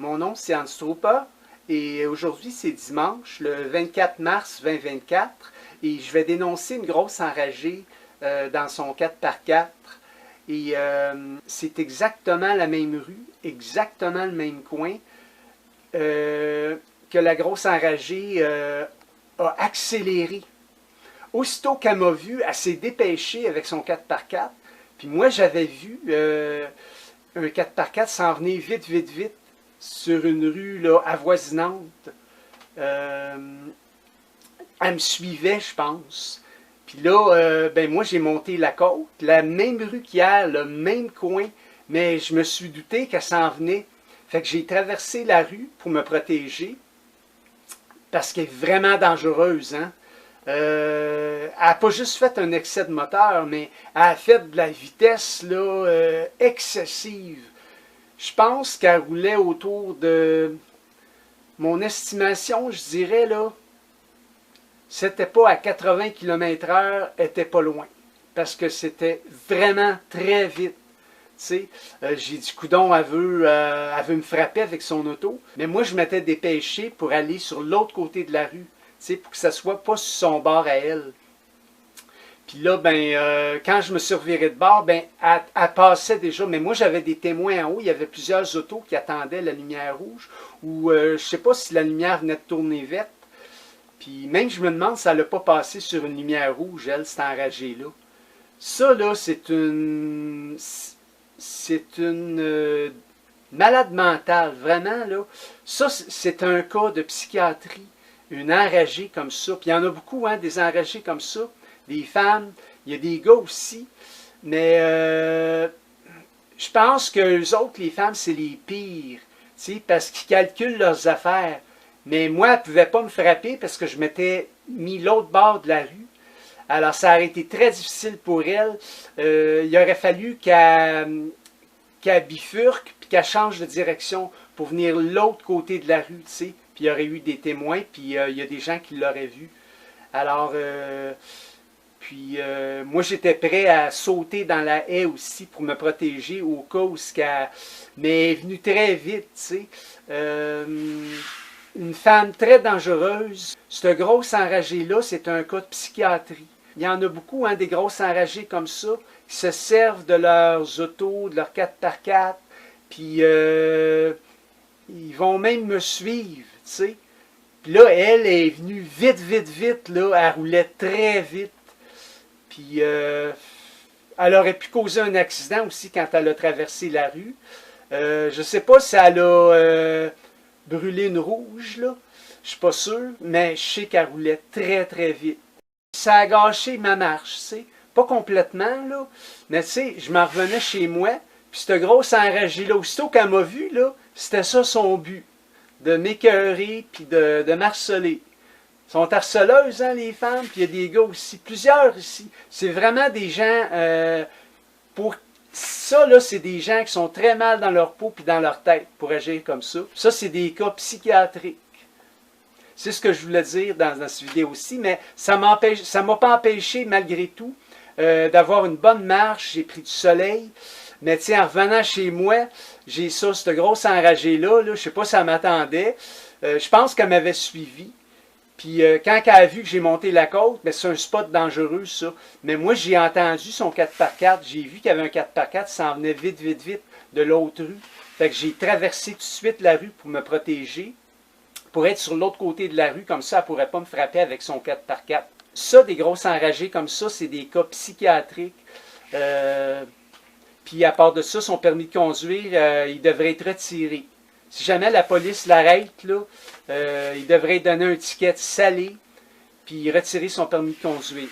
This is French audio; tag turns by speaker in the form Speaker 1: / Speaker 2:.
Speaker 1: Mon nom c'est Hans Struppa et aujourd'hui c'est dimanche, le 24 mars 2024 et je vais dénoncer une grosse enragée dans son 4x4 et c'est exactement la même rue, exactement le même coin que la grosse enragée a accéléré. Aussitôt qu'elle m'a vu, elle s'est dépêchée avec son 4x4 puis moi j'avais vu un 4x4 s'en venir vite, vite, vite sur une rue là, avoisinante. Elle me suivait, je pense. Puis là, moi, j'ai monté la côte, la même rue qu'hier, le même coin, mais je me suis douté qu'elle s'en venait. Fait que j'ai traversé la rue pour me protéger, parce qu'elle est vraiment dangereuse, hein? Elle n'a pas juste fait un excès de moteur, mais elle a fait de la vitesse là, excessive. Je pense qu'elle roulait autour de, mon estimation, je dirais, là, c'était pas à 80 km/h, elle était pas loin. Parce que c'était vraiment très vite. J'ai dit, coudonc, elle veut me frapper avec son auto. Mais moi, je m'étais dépêché pour aller sur l'autre côté de la rue, pour que ça soit pas sur son bord à elle. Puis là, quand je me suis reviré de bord, elle passait déjà. Mais moi, j'avais des témoins en haut. Il y avait plusieurs autos qui attendaient la lumière rouge. Ou je ne sais pas si la lumière venait de tourner verte. Puis même, je me demande si elle n'a pas passé sur une lumière rouge, elle, cette enragée-là. Ça, là, c'est une malade mentale, vraiment, là. Ça, c'est un cas de psychiatrie. Une enragée comme ça. Puis il y en a beaucoup, hein, des enragés comme ça. Des femmes, il y a des gars aussi, mais je pense qu'eux autres, les femmes, c'est les pires, parce qu'ils calculent leurs affaires. Mais moi, elle ne pouvait pas me frapper parce que je m'étais mis l'autre bord de la rue. Alors, ça aurait été très difficile pour elle. Il aurait fallu qu'elle bifurque, puis qu'elle change de direction pour venir l'autre côté de la rue, Puis il y aurait eu des témoins, puis il y a des gens qui l'auraient vu. Alors... moi, j'étais prêt à sauter dans la haie aussi pour me protéger au cas où mais elle est venue très vite, une femme très dangereuse. Cette grosse enragée-là, c'est un cas de psychiatrie. Il y en a beaucoup, hein, des grosses enragées comme ça, qui se servent de leurs autos, de leurs 4x4, puis ils vont même me suivre, Puis là, elle est venue vite, vite, vite, là, elle roulait très vite. Puis, elle aurait pu causer un accident aussi quand elle a traversé la rue. Je ne sais pas si elle a brûlé une rouge, là. Je ne suis pas sûr, mais je sais qu'elle roulait très, très vite. Ça a gâché ma marche, Pas complètement, là. Mais je m'en revenais chez moi, puis cette grosse enragée-là, aussitôt qu'elle m'a vu, là, c'était ça son but. De m'écœurer, puis de m'harceler. Sont harceleuses, hein, les femmes, puis il y a des gars aussi, plusieurs ici. C'est vraiment des gens, pour ça, là, c'est des gens qui sont très mal dans leur peau puis dans leur tête pour agir comme ça. Ça, c'est des cas psychiatriques. C'est ce que je voulais dire dans cette vidéo aussi, mais ça ne m'a pas empêché, malgré tout, d'avoir une bonne marche. J'ai pris du soleil, mais en revenant chez moi, j'ai ça, cette grosse enragée-là, je ne sais pas si elle m'attendait. Je pense qu'elle m'avait suivi. Puis quand elle a vu que j'ai monté la côte, c'est un spot dangereux, ça. Mais moi, j'ai entendu son 4x4. J'ai vu qu'il y avait un 4x4 qui s'en venait vite, vite, vite de l'autre rue. Fait que j'ai traversé tout de suite la rue pour me protéger, pour être sur l'autre côté de la rue. Comme ça, elle ne pourrait pas me frapper avec son 4x4. Ça, des grosses enragées comme ça, c'est des cas psychiatriques. Puis à part de ça, son permis de conduire, il devrait être retiré. Si jamais la police l'arrête, là, il devrait donner un ticket salé, puis retirer son permis de conduire.